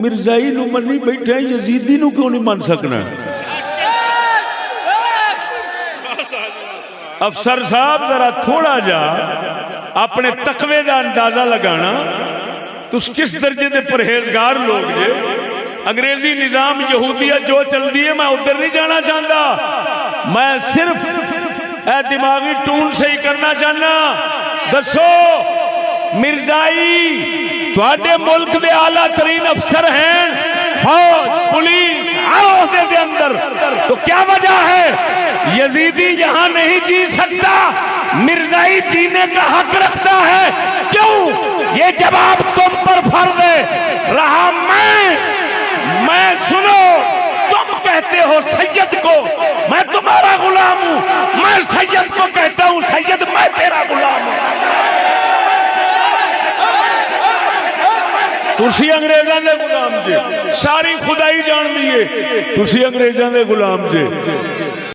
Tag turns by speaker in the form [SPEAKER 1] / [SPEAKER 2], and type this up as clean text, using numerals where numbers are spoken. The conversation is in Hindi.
[SPEAKER 1] मिर्जाई नूं मन्नी बैठे यजीदी नूं क्यों नहीं मन सकना? अफसर साहब जरा थोड़ा जा अपने तकवे का अंदाजा लगाना। तुस किस दर्जे के परहेजगार लोग जे। अंग्रेजी निजाम यहूदियत जो चलती है मैं उधर नहीं जाना चाहता। मैं सिर्फ दिमागी टून से ही करना चाहना। दसो मिर्जाई तुहाडे मुल्क के आला तरीन अफसर हैं, फौज पुलिस हर ओहदे के अंदर, तो क्या वजह है यजीदी यहाँ नहीं जी सकता, मिर्जाई जीने का हक रखता है? क्यों? ये जवाब तुम पर फर्ज है। रहा मैं सुनो, तुम कहते हो सैयद को मैं तुम्हारा गुलाम हूं, मैं सैयद को कहता हूं सैयद मैं तेरा गुलाम हूं। तुसी अंग्रेजों के गुलाम जे, सारी खुदाई जान दी है, तुसी अंग्रेजों के गुलाम जे।